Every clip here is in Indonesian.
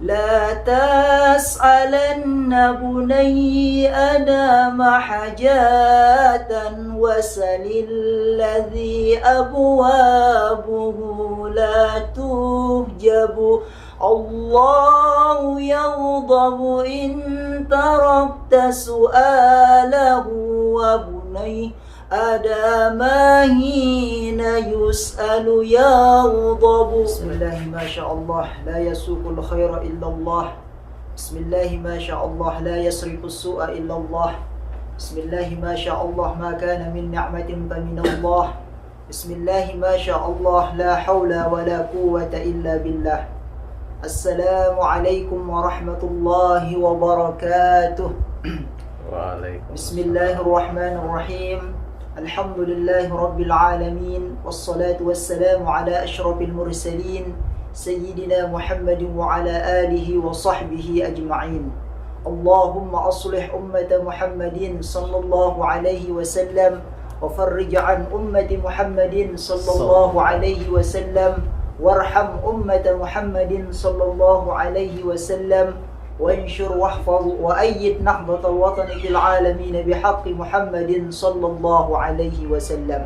لا تسألن بني آدم حاجات وسل الذي أبوابه لا تهجب الله يغضب إن تركت سؤاله وبني آدم حين يسأل يغضب بسم الله ما شاء الله لا يسوق الخير إلا الله بسم الله ما شاء الله لا يصرف السوء إلا الله بسم الله ما شاء الله ما كان من نعمة فمن الله بسم الله ما شاء الله لا حول ولا قوة إلا بالله السلام عليكم ورحمة الله وبركاته بسم الله الرحمن الرحيم الحمد لله رب العالمين والصلاة والسلام على أشرف المرسلين سيدنا محمد وعلى آله وصحبه أجمعين اللهم أصلح أمة محمد صلى الله عليه وسلم وفرج عن أمة محمد صلى الله عليه وسلم وارحم أمة محمد صلى الله عليه وسلم وانشر واحفظ وأيد نهضة الوطن في العالمين بحق محمد صلى الله عليه وسلم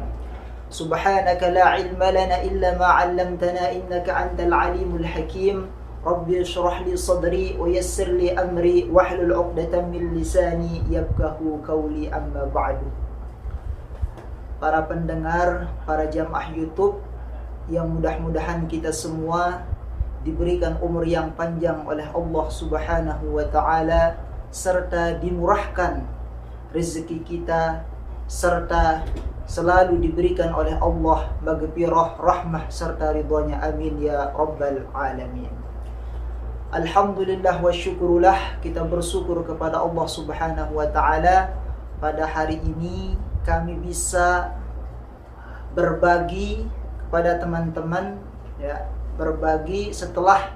سبحانك لا علم لنا إلا ما علمتنا إنك أنت العليم الحكيم ربي اشرح لي صدري ويسر لي أمري واحلل عقدة من لساني يفقهوا قولي أما بعد. Para pendengar, para jamaah YouTube yang mudah-mudahan kita semua diberikan umur yang panjang oleh Allah Subhanahu wa Ta'ala, serta dimurahkan rezeki kita, serta selalu diberikan oleh Allah maghfirah, rahmah serta ridhonya, amin ya rabbal alamin. Alhamdulillah wa syukurullah, kita bersyukur kepada Allah Subhanahu wa Ta'ala pada hari ini kami bisa berbagi kepada teman-teman, ya, berbagi setelah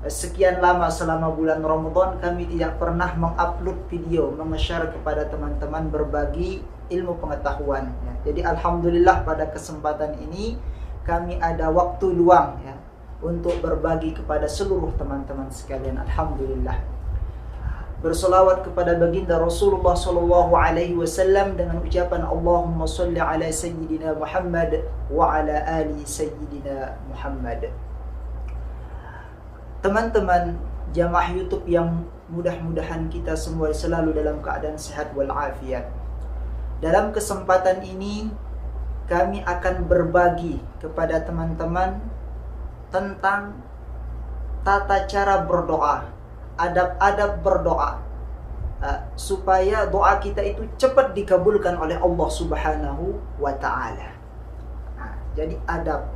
sekian lama selama bulan Ramadan kami tidak pernah mengupload video, meng-share kepada teman-teman berbagi ilmu pengetahuan, ya. Jadi alhamdulillah pada kesempatan ini kami ada waktu luang, ya, untuk berbagi kepada seluruh teman-teman sekalian. Alhamdulillah. Bersolawat kepada baginda Rasulullah sallallahu alaihi wasallam dengan ucapan Allahumma sholli ala sayyidina Muhammad wa ala ali sayyidina Muhammad. Teman-teman jamaah YouTube yang mudah-mudahan kita semua selalu dalam keadaan sehat walafiat. Dalam kesempatan ini kami akan berbagi kepada teman-teman tentang tata cara berdoa, adab-adab berdoa, supaya doa kita itu cepat dikabulkan oleh Allah Subhanahu wa Ta'ala. Jadi adab.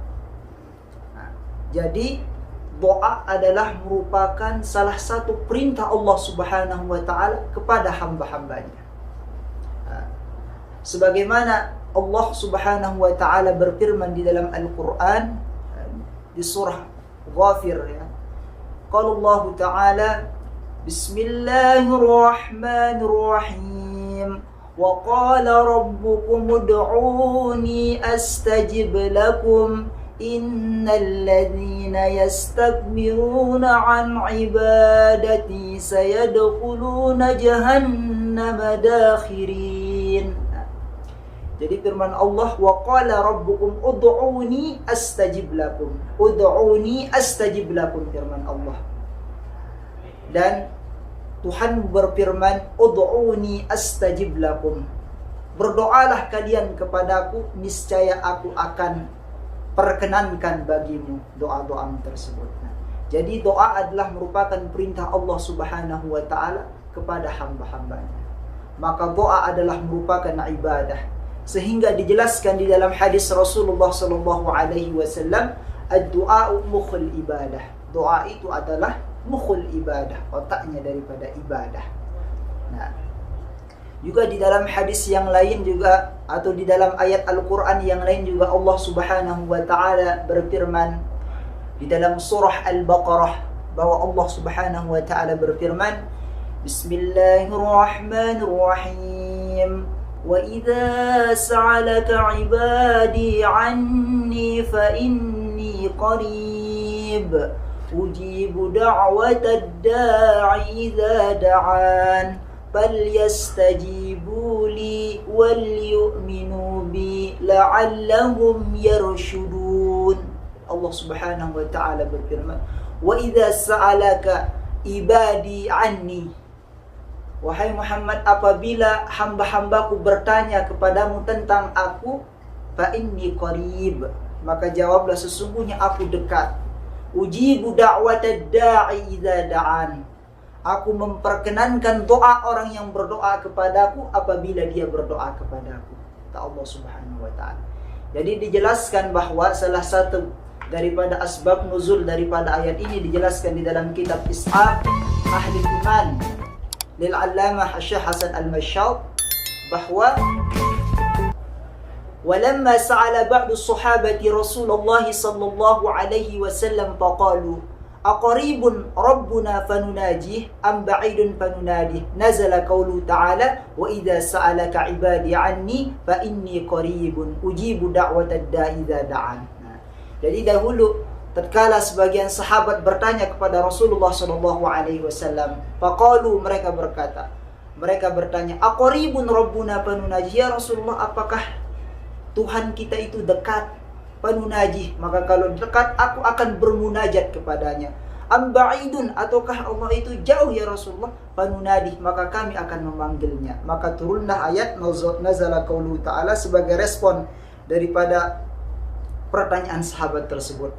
Jadi doa adalah merupakan salah satu perintah Allah Subhanahu wa Ta'ala kepada hamba-hambanya. Sebagaimana Allah Subhanahu wa Ta'ala berfirman di dalam Al-Quran di surah Ghafir, ya. Qala Allah Ta'ala Bismillahirrahmanirrahim wa qala rabbukum ud'uni astajib lakum innal ladzina yastakbiruna an ibadati sayadkhuluna jahannama dakhirin. Jadi firman Allah, wa qala rabbukum ud'uni astajib lakum. Ud'uni astajib lakum, firman Allah. Dan Tuhan berfirman, ud'uni astajib lakum. Berdoalah kalian kepadaku, niscaya aku akan perkenankan bagimu doa-doamu tersebut. Jadi doa adalah merupakan perintah Allah Subhanahu wa Ta'ala kepada hamba-hambanya. Maka doa adalah merupakan ibadah. Sehingga dijelaskan di dalam hadis Rasulullah sallallahu alaihi wasallam, ad-du'a mukhul ibadah. Doa itu adalah mukhul ibadah, otaknya daripada ibadah. Nah, juga di dalam hadis yang lain juga, atau di dalam ayat Al-Quran yang lain juga, Allah Subhanahu wa Ta'ala berfirman di dalam surah Al-Baqarah, bahwa Allah Subhanahu wa Ta'ala berfirman, Bismillahirrahmanirrahim. وَإِذَا سَأَلَكَ عِبَادِي عَنِّي فَإِنِّي قَرِيبٌ ujibu da'watad da'i idza da'an falyastajibu li wal yu'minu bi la'allahum yarshudun. Allah Subhanahu wa taala berfirman, wa idza sa'alaka ibadi anni, wahai Muhammad, apabila hamba-hambaku bertanya kepadamu tentang aku, fa inni qarib, maka jawablah sesungguhnya aku dekat. Ujibu da'watad da'i idza da'an, aku memperkenankan doa orang yang berdoa kepadaku apabila dia berdoa kepadaku. Kata Allah Subhanahu wa taala. Jadi dijelaskan bahwa salah satu daripada asbab nuzul daripada ayat ini dijelaskan di dalam kitab Ishaq Ahli Iman lil Allamah Syekh Hasan Al-Mashshad bahwa walamma sa'ala ba'du sahabati Rasulullah sallallahu alaihi wasallam faqalu aqaribun rabbuna fanunajih am ba'idun fanunadih nazala qawlu ta'ala wa idza sa'alaka ibadi anni fa inni qaribun ujibu da'watad da'i idza da'an. Jadi dahulu tatkala sebagian sahabat bertanya kepada Rasulullah sallallahu alaihi wasallam, faqalu, mereka bertanya, aqaribun rabbuna fanunajih, ya Rasulullah, apakah Tuhan kita itu dekat? Fanunajih, maka kalau dekat aku akan bermunajat kepadanya. Am ba'idun, ataukah Allah itu jauh ya Rasulullah? Fanunadih, maka kami akan memanggilnya. Maka turunlah ayat nazala qaulu ta'ala sebagai respon daripada pertanyaan sahabat tersebut.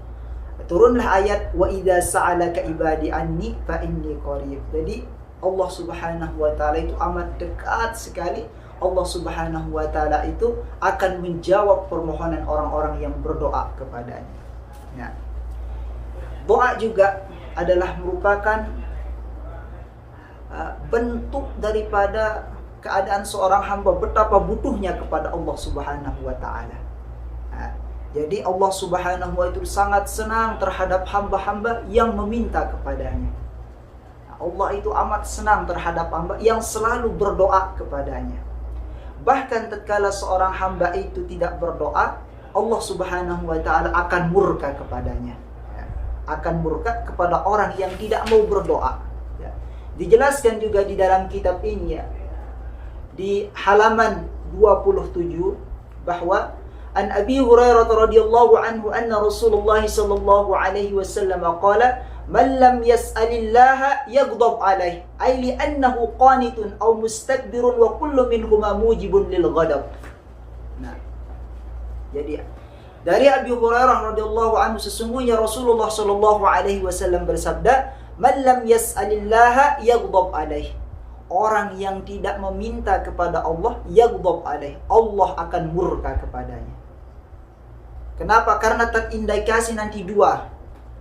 Turunlah ayat wa idza sa'alaka ibadi anni fa inni qarib. Jadi Allah Subhanahu wa taala itu amat dekat sekali. Allah Subhanahu wa taala itu akan menjawab permohonan orang-orang yang berdoa kepadanya. Ya. Doa juga adalah merupakan bentuk daripada keadaan seorang hamba betapa butuhnya kepada Allah Subhanahu wa taala. Jadi Allah Subhanahu wa taala sangat senang terhadap hamba-hamba yang meminta kepadanya. Allah itu amat senang terhadap hamba yang selalu berdoa kepadanya. Bahkan tatkala seorang hamba itu tidak berdoa, Allah Subhanahu wa taala akan murka kepadanya. Akan murka kepada orang yang tidak mau berdoa. Dijelaskan juga di dalam kitab ini ya, di halaman 27 bahwa an Abi Hurairah radhiyallahu anhu anna Rasulullah sallallahu alaihi wasallam qala man lam yas'alillaha yaghdab alaihi ay li'annahu qanitun aw mustakbirun wa kullu minhuma mujibun lil ghadab. Nah, jadi dari Abi Hurairah radhiyallahu anhu sesungguhnya Rasulullah sallallahu alaihi wasallam bersabda, man lam yas'alillaha yaghdab alaihi, orang yang tidak meminta kepada Allah, yaghdab alaihi, Allah akan murka kepadanya. Kenapa? Karena terindikasi nanti dua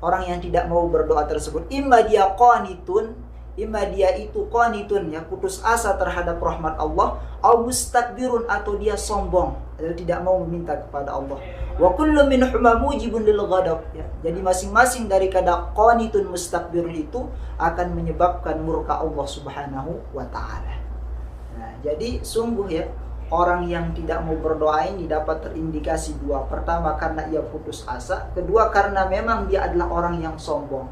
orang yang tidak mau berdoa tersebut. Imma dia qanitun, imma dia itu qanitun, ya, putus asa terhadap rahmat Allah, au mustakbirun, atau dia sombong, atau tidak mau meminta kepada Allah. Wa kullu minhuma mujibun lil ghadab, ya. Jadi masing-masing dari kata qanitun mustakbirun itu akan menyebabkan murka Allah Subhanahu wa taala. Nah, jadi sungguh ya, orang yang tidak mau berdoa ini dapat terindikasi dua. Pertama, karena ia putus asa. Kedua, karena memang dia adalah orang yang sombong.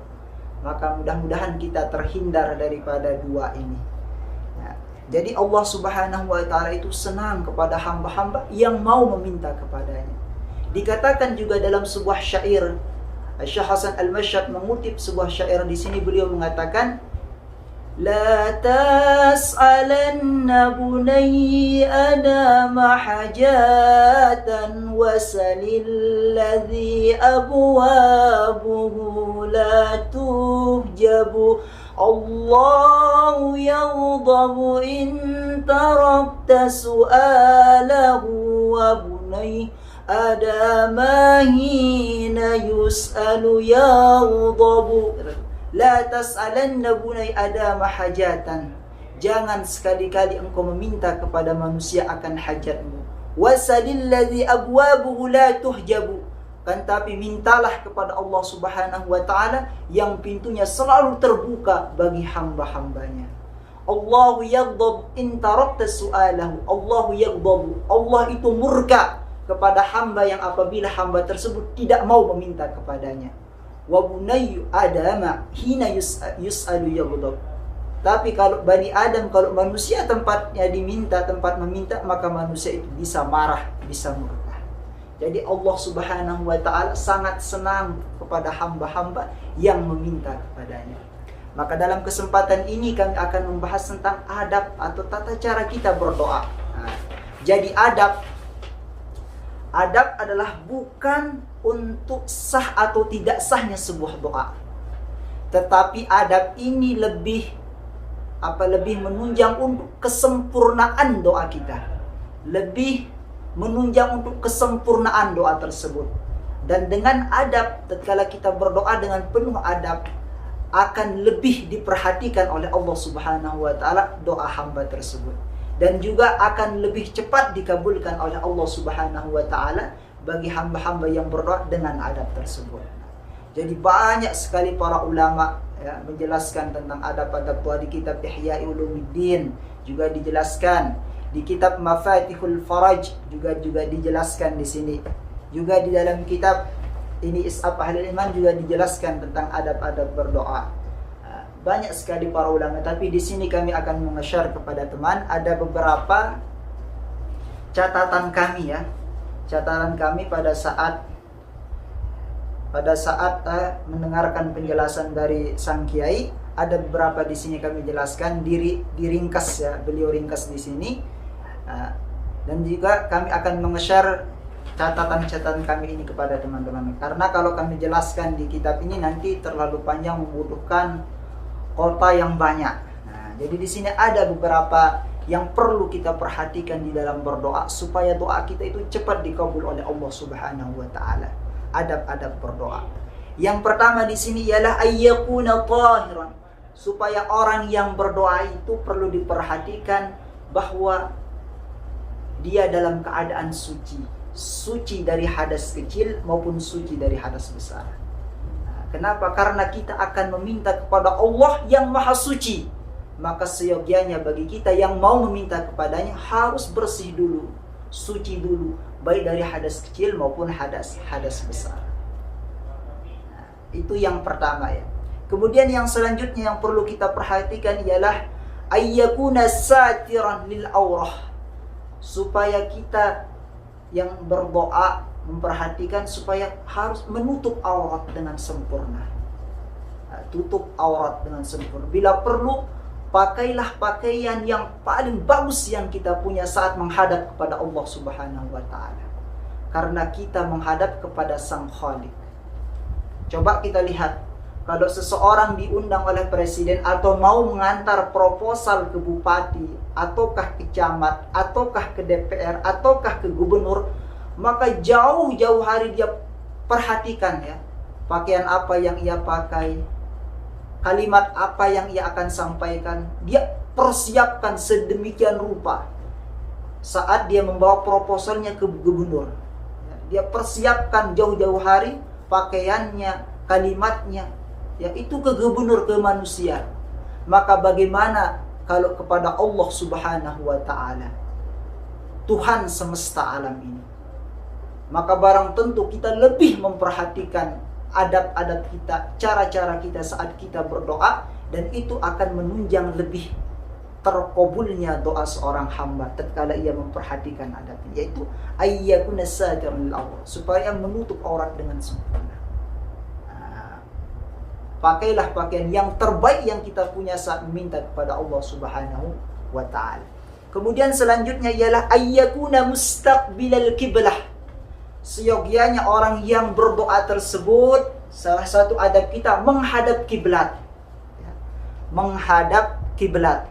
Maka mudah-mudahan kita terhindar daripada dua ini. Ya. Jadi Allah Subhanahu wa taala itu senang kepada hamba-hamba yang mau meminta kepadanya. Dikatakan juga dalam sebuah syair, Syekh Hasan Al-Mashshad mengutip sebuah syair di sini, beliau mengatakan, لا تسألن بني آدم حاجات وسل الذي أبوابه لا تهجب الله يغضب إن تركت سؤاله وبني آدم حين يسأل يغضب. La tas'alanna bunai adama hajatan, jangan sekali-kali engkau meminta kepada manusia akan hajatmu. Wasalil ladzi abwabuhu la tuhjabu, kan tapi mintalah kepada Allah Subhanahu wa taala yang pintunya selalu terbuka bagi hamba-hambanya. Allahu yaghdab in tarakta su'alahu, Allahu yaghdab, Allah itu murka kepada hamba yang apabila hamba tersebut tidak mau meminta kepadanya. wa bunayyu adama hina yus'alu yaghdab. Tapi kalau Bani Adam, kalau manusia tempat meminta, maka manusia itu bisa marah, bisa murka. Jadi Allah Subhanahu wa taala sangat senang kepada hamba-hamba yang meminta kepadanya. Maka dalam kesempatan ini kami akan membahas tentang adab atau tata cara kita berdoa. Nah, jadi adab adalah bukan untuk sah atau tidak sahnya sebuah doa. Tetapi adab ini lebih menunjang untuk kesempurnaan doa kita. Lebih menunjang untuk kesempurnaan doa tersebut. Dan dengan adab, tatkala kita berdoa dengan penuh adab, akan lebih diperhatikan oleh Allah Subhanahu wa taala doa hamba tersebut. Dan juga akan lebih cepat dikabulkan oleh Allah Subhanahu wa taala bagi hamba-hamba yang berdoa dengan adab tersebut. Jadi banyak sekali para ulama menjelaskan tentang adab-adab doa di kitab Ihya Ulumuddin, juga dijelaskan di kitab Mafatihul Faraj, juga dijelaskan di sini. Juga di dalam kitab ini Is'ab Ahlul Iman juga dijelaskan tentang adab-adab berdoa. Banyak sekali para ulama, tapi di sini kami akan meng-share kepada teman ada beberapa catatan kami Catatan kami pada saat mendengarkan penjelasan dari sang kiai. Ada beberapa di sini kami jelaskan, diringkas beliau ringkas di sini. Dan juga kami akan meng-share catatan-catatan kami ini kepada teman-teman. Karena kalau kami jelaskan di kitab ini nanti terlalu panjang, membutuhkan kota yang banyak. Nah, jadi di sini ada beberapa yang perlu kita perhatikan di dalam berdoa supaya doa kita itu cepat dikabul oleh Allah Subhanahu wa taala. Adab-adab berdoa. Yang pertama di sini ialah ayyakuna tahiran. Supaya orang yang berdoa itu perlu diperhatikan bahwa dia dalam keadaan suci. Suci dari hadas kecil maupun suci dari hadas besar. Nah, kenapa? Karena kita akan meminta kepada Allah yang Maha Suci. Maka seyogianya bagi kita yang mau meminta kepadanya harus bersih dulu, suci dulu, baik dari hadas kecil maupun hadas besar. Nah, itu yang pertama Kemudian yang selanjutnya yang perlu kita perhatikan ialah ayyakuna satiran lil aurah. Supaya kita yang berdoa memperhatikan supaya harus menutup aurat dengan sempurna. Nah, tutup aurat dengan sempurna. Bila perlu, pakailah pakaian yang paling bagus yang kita punya saat menghadap kepada Allah Subhanahu wa taala. Karena kita menghadap kepada Sang Khalik. Coba kita lihat, kalau seseorang diundang oleh presiden atau mau mengantar proposal ke bupati, ataukah ke camat, ataukah ke DPR, ataukah ke gubernur, maka jauh-jauh hari dia perhatikan pakaian apa yang ia pakai, kalimat apa yang ia akan sampaikan. Dia persiapkan sedemikian rupa saat dia membawa proposalnya ke gubernur. Dia persiapkan jauh-jauh hari pakaiannya, kalimatnya, itu ke gubernur, ke manusia. Maka bagaimana kalau kepada Allah Subhanahu wa taala, Tuhan semesta alam ini? Maka barang tentu kita lebih memperhatikan adab-adab kita, cara-cara kita saat kita berdoa, dan itu akan menunjang lebih terkabulnya doa seorang hamba tatkala ia memperhatikan adab, yaitu ayyakuna satiran lil aurat, supaya menutup aurat dengan sempurna. Pakailah pakaian yang terbaik yang kita punya saat meminta kepada Allah Subhanahu wa taala. Kemudian selanjutnya ialah ayyakuna mustaqbilal qiblah. Seyogianya orang yang berdoa tersebut, salah satu adab kita menghadap kiblat. Menghadap kiblat.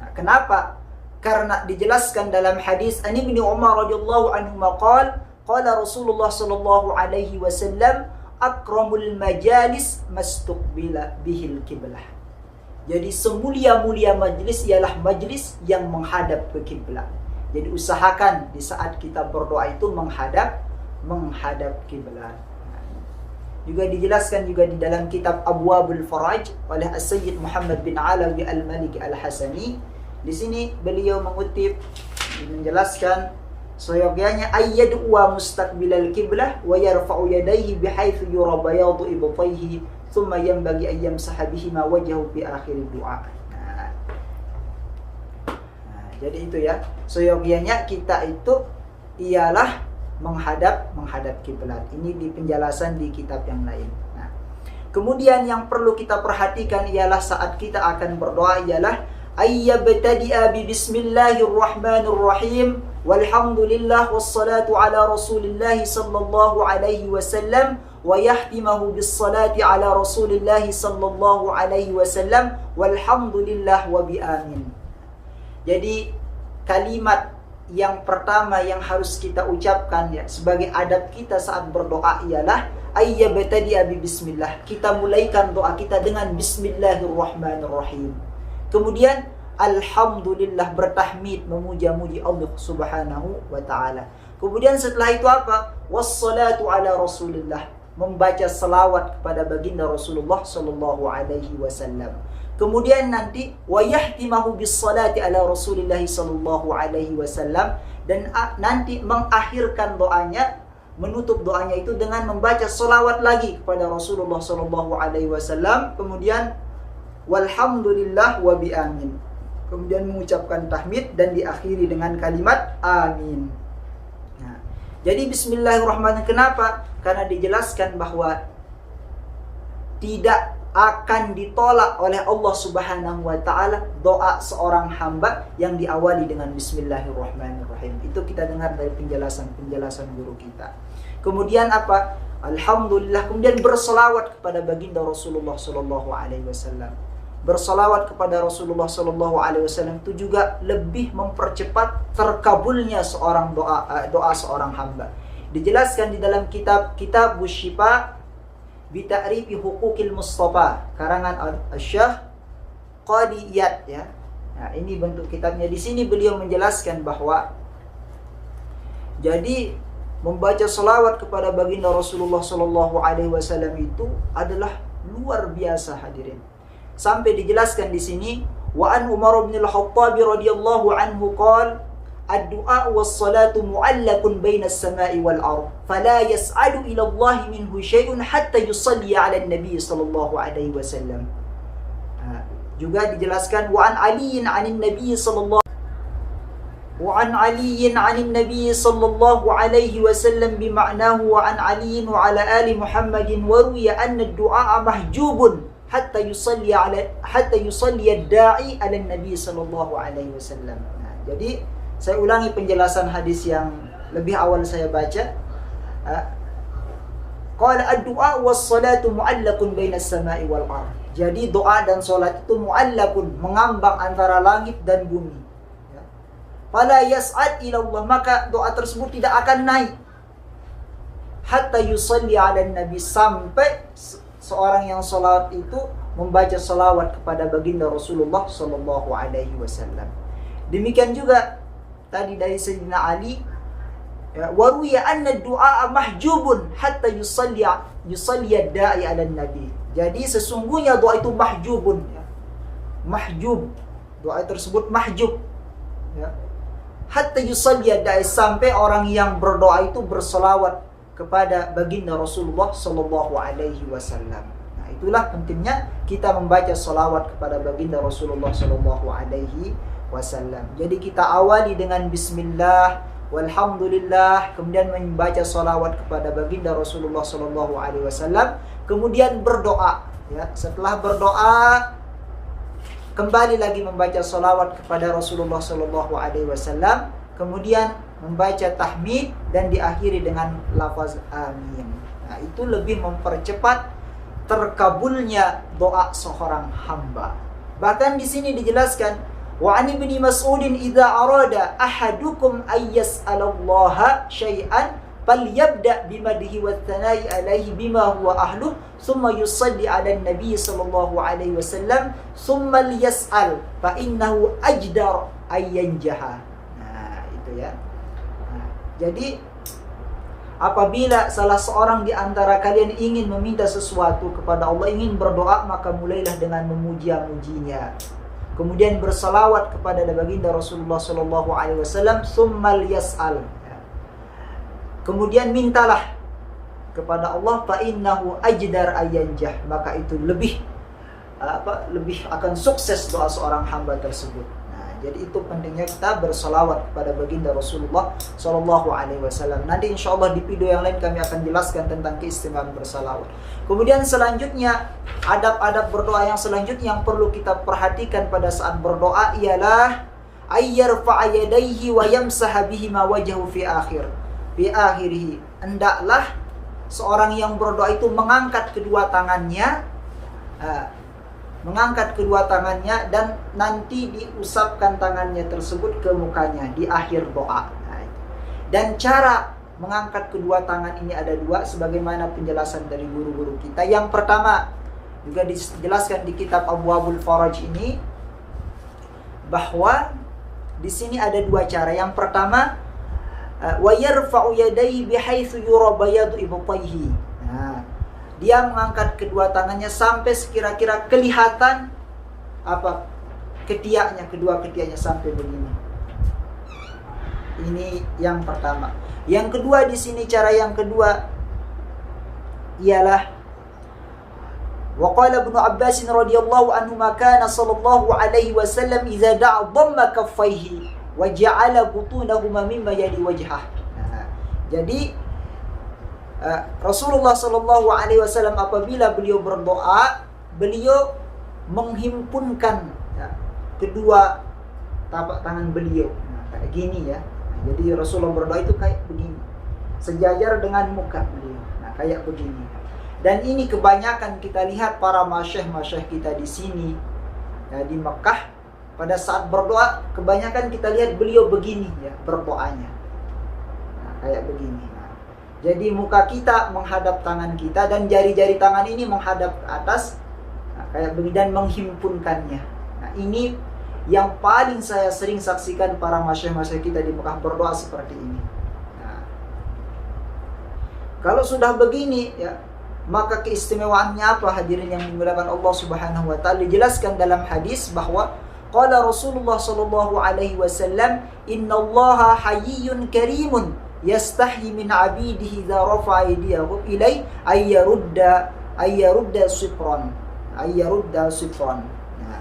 Nah, kenapa? Karena dijelaskan dalam hadis An Ibnu Umar radhiyallahu anhu qala Rasulullah sallallahu alaihi wasallam akramul majalis mastuqbila bihil kiblah. Jadi semulia-mulia majlis ialah majlis yang menghadap ke kiblat. Jadi usahakan di saat kita berdoa itu menghadap kiblat. Juga dijelaskan juga di dalam kitab Abwabul Faraj oleh As-Sayyid Muhammad bin Alawi Al-Maliki Al-Hasani. Di sini beliau mengutip, menjelaskan Soyogyanya ayyad'u mustaqbilal qiblah wa yarfa'u yadayhi bihaitsu yura bayadu ibtayhi thumma yanbaghi an yamsaha bihima wajhahu fi akhir du'a. Jadi itu ya. Soyogyanya kita itu ialah menghadap kiblat. Ini di penjelasan di kitab yang lain. Nah, kemudian yang perlu kita perhatikan ialah saat kita akan berdoa ialah ayyabtadi'a bi bismillahirrahmanirrahim walhamdulillah wassalatu ala rasulillah sallallahu alaihi wasallam wa yahtimahu bis salati ala rasulillah sallallahu alaihi wasallam walhamdulillah wa bi amin. Jadi kalimat yang pertama yang harus kita ucapkan ya sebagai adab kita saat berdoa ialah ayyabtadi'a bi bismillah. Kita mulaikan doa kita dengan bismillahirrahmanirrahim. Kemudian alhamdulillah, bertahmid, memuja-muji Allah Subhanahu wa taala. Kemudian setelah itu apa? Wassalatu ala Rasulillah, membaca selawat kepada baginda Rasulullah sallallahu alaihi wasallam. Kemudian nanti wa yahtimahu bis salati ala Rasulillah sallallahu alaihi wasallam, dan nanti mengakhirkan doanya, menutup doanya itu dengan membaca selawat lagi kepada Rasulullah sallallahu alaihi wasallam. Kemudian walhamdulillah wa bi amin. Kemudian mengucapkan tahmid dan diakhiri dengan kalimat amin. Nah, jadi bismillahirrahmanirrahim. Kenapa? Karena dijelaskan bahwa tidak akan ditolak oleh Allah Subhanahu wa taala doa seorang hamba yang diawali dengan bismillahirrahmanirrahim. Itu kita dengar dari penjelasan guru kita. Kemudian apa? Alhamdulillah, kemudian berselawat kepada baginda Rasulullah sallallahu alaihi wasallam. Berselawat kepada Rasulullah sallallahu alaihi wasallam itu juga lebih mempercepat terkabulnya seorang doa seorang hamba. Dijelaskan di dalam kitab Bushifa bi ta'rifi huquqil Mustafa karangan Syekh Qadiyat ya. Nah, ini bentuk kitabnya. Di sini beliau menjelaskan bahwa jadi membaca selawat kepada baginda Rasulullah sallallahu alaihi wasallam itu adalah luar biasa hadirin. Sampai dijelaskan di sini wa an Umar bin Al-Khattab radhiyallahu anhu qala ad-du'a was-salatu mu'allaqun baina as-sama'i wal-ard fala yas'adu ila Allah minhu syai'un hatta yusalli 'ala an-nabi sallallahu alaihi wasallam. Juga dijelaskan wa an aliyin 'anin nabi sallallahu alaihi wasallam bima'nahu wa an aliyin wa 'ala ali Muhammadin wa ruwiya anna ad-du'a mahjubun hatta yusalli ad-da'i 'ala an-nabi sallallahu alaihi wasallam. Jadi saya ulangi penjelasan hadis yang lebih awal saya baca. Qala ad-du'a was-salatu mu'allaqun baina as-sama'i wal-ard. Jadi doa dan salat itu mu'allaqun, mengambang antara langit dan bumi. Ya. Fala yas'ad ila Allah, maka doa tersebut tidak akan naik hatta yusalli 'ala nabi, sampai seorang yang salat itu membaca salawat kepada baginda Rasulullah sallallahu alaihi wasallam. Demikian juga tadi dari Sayyidina Ali, wa ruwiya anna du'a mahjubun hatta yusalli ad-da'i 'ala nabi. Jadi sesungguhnya doa itu mahjubun ya. Mahjub, doa tersebut mahjub ya. Hatta yusalli ad-da'i, sampai orang yang berdoa itu berselawat kepada baginda Rasulullah sallallahu alaihi wasallam. Nah, itulah pentingnya kita membaca selawat kepada baginda Rasulullah sallallahu alaihi wasallam. Jadi kita awali dengan bismillah, walhamdulillah, kemudian membaca salawat kepada baginda Rasulullah sallallahu alaihi wasallam, kemudian berdoa ya. Setelah berdoa kembali lagi membaca salawat kepada Rasulullah sallallahu alaihi wasallam, kemudian membaca tahmid dan diakhiri dengan lafaz amin. Nah, itu lebih mempercepat terkabulnya doa seorang hamba. Bahkan di sini dijelaskan wa an ibni Mas'udin idza arada ahadukum ay yas'alallaha syai'an falyabda bimadhi wa thana'i alaihi bima huwa ahluh thumma yusalli 'ala an-nabi sallallahu alaihi wasallam thumma liyas'al fa innahu ajdar ay yanjaha. Nah, itu ya. Nah, jadi apabila salah seorang di antara kalian ingin meminta sesuatu kepada Allah, ingin berdoa, maka mulailah dengan memuji-mujinya. Kemudian bersalawat kepada baginda Rasulullah sallallahu alaihi wasallam, tsummal yas'al. Kemudian mintalah kepada Allah, fa innahu ajdar ayanjah, maka itu lebih akan sukses doa seorang hamba tersebut. Nah, jadi itu pentingnya kita bersolawat kepada baginda Rasulullah Shallallahu Alaihi Wasallam. Nanti insya Allah di video yang lain kami akan jelaskan tentang keistimewaan bersolawat. Kemudian selanjutnya, adab-adab berdoa yang selanjutnya yang perlu kita perhatikan pada saat berdoa ialah ayyarfa'a yadayhi wa yamsaha bihima wajhahu fi akhirih. Hendaklah seorang yang berdoa itu mengangkat kedua tangannya, dan nanti diusapkan tangannya tersebut ke mukanya di akhir doa. Dan cara mengangkat kedua tangan ini ada dua, sebagaimana penjelasan dari guru-guru kita. Yang pertama juga dijelaskan di kitab Abwabul Faraj ini, bahwa di sini ada dua cara. Yang pertama, wa yarfa'u yadayhi bihaitsu yura bayadu ibtayhi. Nah, dia mengangkat kedua tangannya sampai sekira-kira kelihatan ketiaknya, kedua ketiaknya sampai begini. Ini yang pertama. Yang kedua di sini, cara yang kedua ialah wa qala Ibnu Abbas radhiyallahu anhu, kana sallallahu alaihi wasallam idza da'a dhamma kaffaihi wa ja'ala butunahuma mimma yali wajhah. Jadi Rasulullah Shallallahu Alaihi Wasallam apabila beliau berdoa, beliau menghimpunkan kedua tapak tangan beliau, kayak gini ya. Jadi Rasulullah berdoa itu kayak begini, sejajar dengan muka beliau, kayak begini. Dan ini kebanyakan kita lihat para masyayikh kita di sini, di Mekah, pada saat berdoa kebanyakan kita lihat beliau begini ya berdoanya, kayak begini. Jadi muka kita menghadap tangan kita dan jari-jari tangan ini menghadap ke atas, kayak begini, dan menghimpunkannya. Nah, ini yang paling saya sering saksikan para masyayikh kita di Mekah berdoa seperti ini. Nah, kalau sudah begini ya, maka keistimewaannya apa, hadirin yang dimuliakan Allah Subhanahu wa taala? Dijelaskan dalam hadis bahwa qala Rasulullah sallallahu alaihi wasallam, innallaha hayyun karimun yastahi min 'abidihi idza rafa'a aydiyahu ilai ayyarudda sifran. Nah,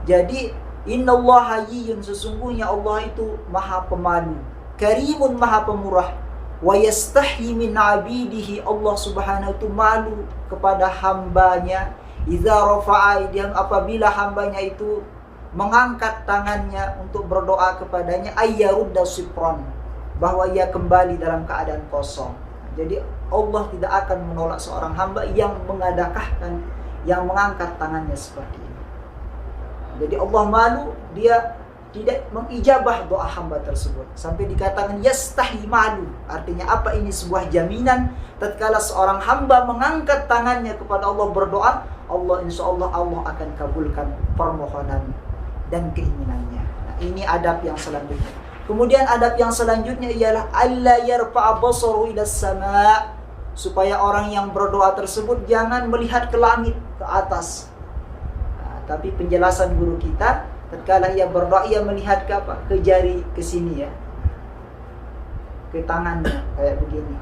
jadi innallaha hayyun, sesungguhnya Allah itu maha pemalu, karimun, maha pemurah, wa yastahi min 'abidihi, Allah Subhanahu itu malu kepada hambanya, idza rafa'a aydiyahu, apabila hambanya itu mengangkat tangannya untuk berdoa kepadanya, ayyarudda sifran, bahwa ia kembali dalam keadaan kosong. Jadi Allah tidak akan menolak seorang hamba yang mengadakan, yang mengangkat tangannya seperti ini. Jadi Allah malu, dia tidak mengijabah doa hamba tersebut. Sampai dikatakan yastahi malu. Artinya apa? Ini sebuah jaminan tatkala seorang hamba mengangkat tangannya kepada Allah berdoa, Allah insya Allah akan kabulkan permohonan dan keinginannya. Nah, ini adab yang selanjutnya. Kemudian adab yang selanjutnya ialah alla yarfa'a basaru ila sama', supaya orang yang berdoa tersebut jangan melihat ke langit, ke atas. Nah, tapi penjelasan guru kita, tatkala ia berdoa ia melihat ke apa? Ke jari, ke sini ya. Ke tangannya kayak begini.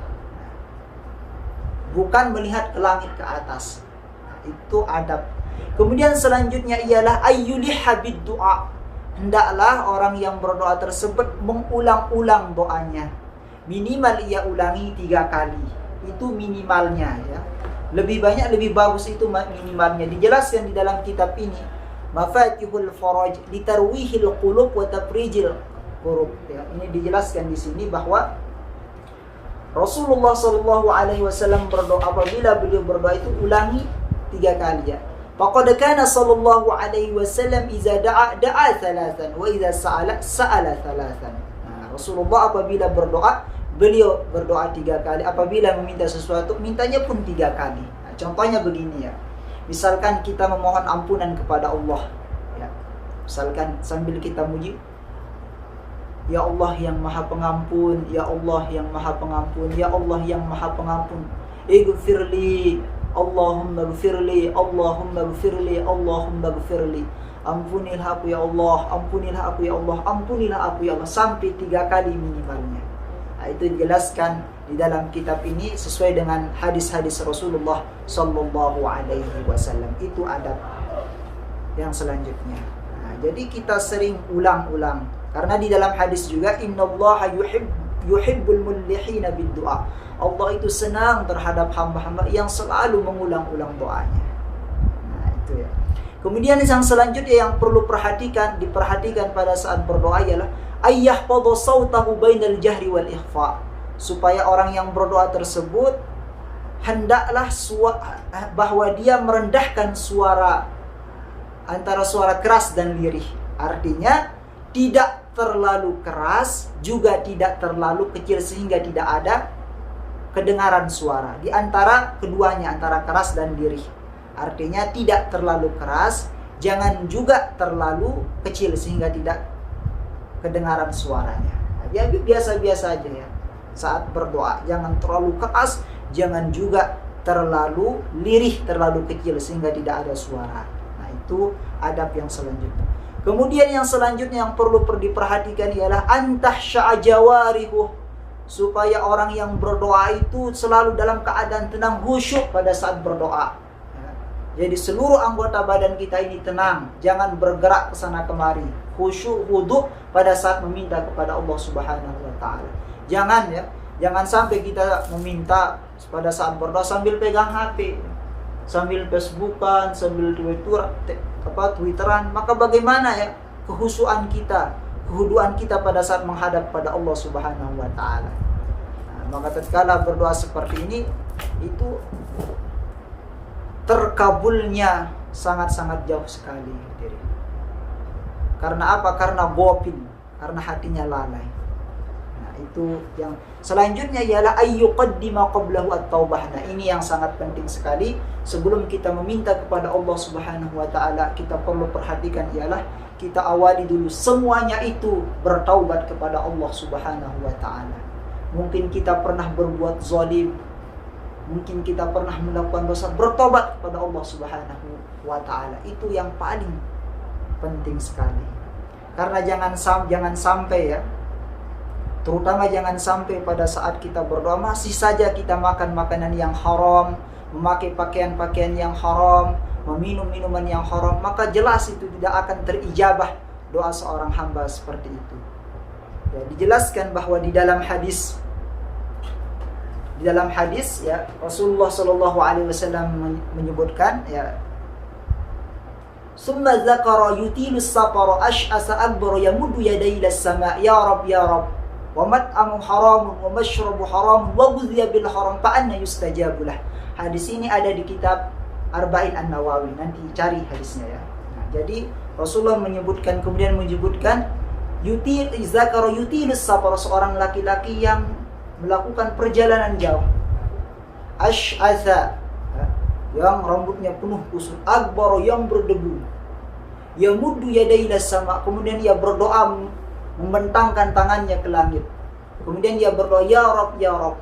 Bukan melihat ke langit, ke atas. Nah, itu adab. Kemudian selanjutnya ialah ayyuliha bid-du'a. Hendaklah orang yang berdoa tersebut mengulang-ulang doanya. Minimal ia ulangi 3 kali. Itu minimalnya ya. Lebih banyak lebih bagus, itu minimalnya. Dijelaskan di dalam kitab ini, Mafatihul Faraj litarwihil qulub wa tafrijil qurub. Ya, ini dijelaskan di sini bahwa Rasulullah Shallallahu Alaihi Wasallam berdoa, apabila beliau berdoa itu ulangi 3 kali ya. Faqad kana sallallahu alaihi wasallam idza da'a thalathan wa idza sa'ala thalathan. Nah, Rasulullah apabila berdoa, beliau berdoa 3 kali. Apabila meminta sesuatu, mintanya pun 3 kali. Nah, contohnya begini ya. Misalkan kita memohon ampunan kepada Allah ya. Misalkan sambil kita muji, ya Allah yang Maha Pengampun, ya Allah yang Maha Pengampun, ya Allah yang Maha Pengampun. Ighfirli, Allahumma gfirli, Allahumma gfirli, Allahumma gfirli. Ampunilah aku ya Allah, ampunilah aku ya Allah, ampunilah aku ya Allah. Sampai 3 kali minimalnya. Nah, itu dijelaskan di dalam kitab ini sesuai dengan hadis-hadis Rasulullah Sallallahu Alaihi Wasallam. Itu adab yang selanjutnya. Nah, jadi kita sering ulang-ulang karena di dalam hadis juga innallaha yuhibbul mullihina bid-du'a. Allah itu senang terhadap hamba-hamba yang selalu mengulang-ulang doanya. Nah, itu ya. Kemudian yang selanjutnya yang perlu diperhatikan pada saat berdoa ialah ayyahfadhu sautahu bainal jahri wal ikhfa. Supaya orang yang berdoa tersebut hendaklah bahwa dia merendahkan suara antara suara keras dan lirih. Artinya tidak terlalu keras juga tidak terlalu kecil sehingga tidak ada kedengaran suara di antara keduanya, antara keras dan lirih. Artinya tidak terlalu keras, jangan juga terlalu kecil sehingga tidak kedengaran suaranya. Jadi biasa-biasa aja ya saat berdoa. Jangan terlalu keras, jangan juga terlalu lirih, terlalu kecil sehingga tidak ada suara. Nah, itu adab yang selanjutnya. Kemudian yang selanjutnya yang perlu diperhatikan ialah antahsya'a jawarihu, supaya orang yang berdoa itu selalu dalam keadaan tenang, khusyuk pada saat berdoa. Jadi seluruh anggota badan kita ini tenang, jangan bergerak ke sana kemari, khusyuk, khudu pada saat meminta kepada Allah Subhanahu wa taala. Jangan sampai kita meminta pada saat berdoa sambil pegang HP, sambil Facebookan, sambil Twitteran. Maka bagaimana ya kehusuan kita, kehuduan kita pada saat menghadap pada Allah Subhanahu wa taala. Nah, maka tatkala berdoa seperti ini itu terkabulnya sangat-sangat jauh sekali. Karena apa? Karena gofil, karena hatinya lalai. Nah, itu yang selanjutnya ialah ayyuqaddima qablahu at-taubah. Nah, ini yang sangat penting sekali. Sebelum kita meminta kepada Allah Subhanahu wa taala, kita perlu perhatikan ialah kita awali dulu semuanya itu bertaubat kepada Allah Subhanahu wa taala. Mungkin kita pernah berbuat zalim, mungkin kita pernah melakukan dosa, bertobat kepada Allah Subhanahu wa taala. Itu yang paling penting sekali. Karena jangan sampai ya, terutama jangan sampai pada saat kita berdoa masih saja kita makan makanan yang haram, memakai pakaian-pakaian yang haram, meminum minuman yang haram, maka jelas itu tidak akan terijabah doa seorang hamba seperti itu. Ya, dijelaskan bahwa di dalam hadis ya Rasulullah Shallallahu Alaihi Wasallam menyebutkan ya, summa dzakara yutilu safara ash'asa akbar yamuddu yadayhi ila sama ya rab wa mat'amu haramun wa mashrabu haramun wa ghudhiya bil haram fa anna yustajabu lah. Hadis ini ada di kitab Arba'in An-Nawawi, nanti cari hadisnya ya. Nah, jadi Rasulullah kemudian menyebutkan yutilus safar, seorang laki-laki yang melakukan perjalanan jauh, ash'atha, yang rambutnya penuh kusut, akbar, yang berdebu, yamuddu yadayhi sama, kemudian ia berdoa membentangkan tangannya ke langit, kemudian ia berdoa ya Rabb ya Rabb.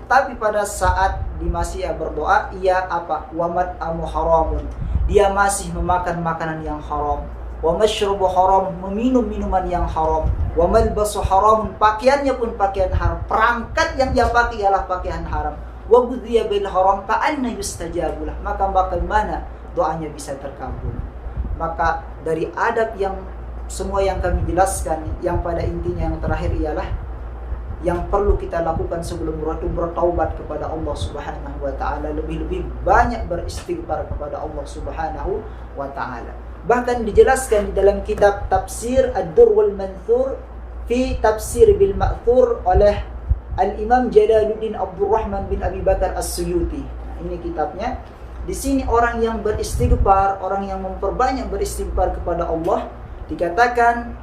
Tetapi pada saat masih berdoa, ia apa? Wamat amu haramun, dia masih memakan makanan yang haram, wa mashrabu haram, meminum minuman yang haram, wa malbasu haram, pakaiannya pun pakaian haram, perangkat yang dia pakai ialah pakaian haram, wa ghudhiya bil haram fa anna yustajabu lah, maka bagaimana doanya bisa terkabul. Maka dari adab yang semua yang kami jelaskan, yang pada intinya yang terakhir ialah yang perlu kita lakukan sebelum bertaubat kepada Allah Subhanahu wa taala, lebih-lebih banyak beristighfar kepada Allah Subhanahu wa taala. Bahkan dijelaskan di dalam kitab Tafsir Ad-Durr wal Manthur fi Tafsir bil Ma'thur oleh Al-Imam Jalaluddin Abdurrahman bin Abi Bakar As-Suyuti. Nah, ini kitabnya. Di sini orang yang beristighfar, orang yang memperbanyak beristighfar kepada Allah, dikatakan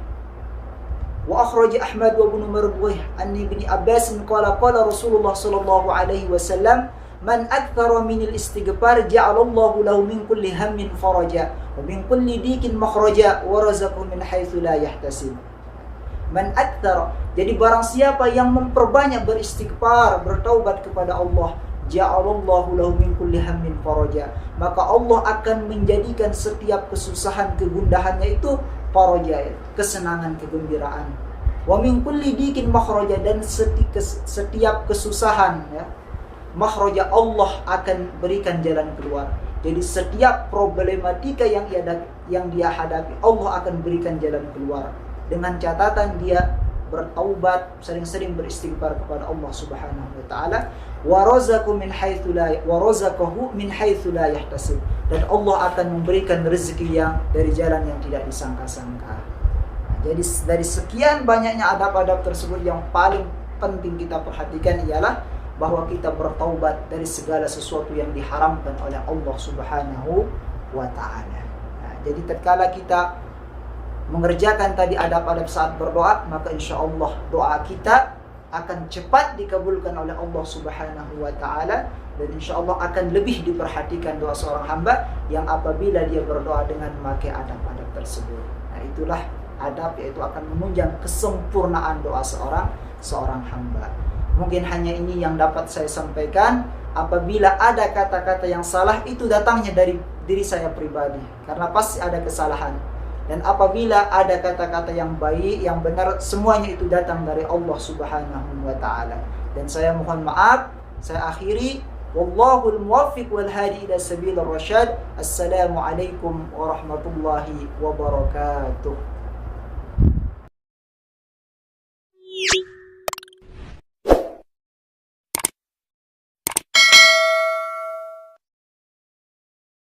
wa akhraj Ahmad wa Ibnu Marwah an Ibni Abbas qala Rasulullah sallallahu alaihi wasallam man akthara min al-istighfar ja'alallahu lahu min kulli hammin faraja wa min kulli dikin makhraja wa razaqahu min haitsu la yahtasib. Man akthara, jadi barang siapa yang memperbanyak beristighfar, bertaubat kepada Allah, ja'alallahu lahu min kulli hammin faraja, maka Allah akan menjadikan setiap kesusahan, kegundahannya itu faraja, kesenangan, kegembiraan. Wa min kulli dikin makhraja, dan setiap kesusahan ya, makhraja Allah akan berikan jalan keluar. Jadi setiap problematika yang dia hadapi, Allah akan berikan jalan keluar. Dengan catatan dia bertaubat, sering-sering beristighfar kepada Allah Subhanahu wa taala. Wa razaqahu min haitsu la yahtasib. Dan Allah akan memberikan rezeki yang dari jalan yang tidak disangka-sangka. Jadi dari sekian banyaknya adab-adab tersebut, yang paling penting kita perhatikan ialah bahwa kita bertaubat dari segala sesuatu yang diharamkan oleh Allah Subhanahu wa taala. Nah, jadi tatkala kita mengerjakan tadi adab-adab saat berdoa, maka insya Allah doa kita akan cepat dikabulkan oleh Allah Subhanahu wa taala, dan insya Allah akan lebih diperhatikan doa seorang hamba yang apabila dia berdoa dengan memakai adab-adab tersebut. Nah, itulah adab, yaitu akan menunjang kesempurnaan doa seorang hamba. Mungkin hanya ini yang dapat saya sampaikan. Apabila ada kata-kata yang salah, itu datangnya dari diri saya pribadi, karena pasti ada kesalahan. Dan apabila ada kata-kata yang baik, yang benar, semuanya itu datang dari Allah Subhanahu wa taala. Dan saya mohon maaf, saya akhiri. Wallahul muwaffiq wal hadi ila sabilir rasyad. Assalamualaikum warahmatullahi wabarakatuh.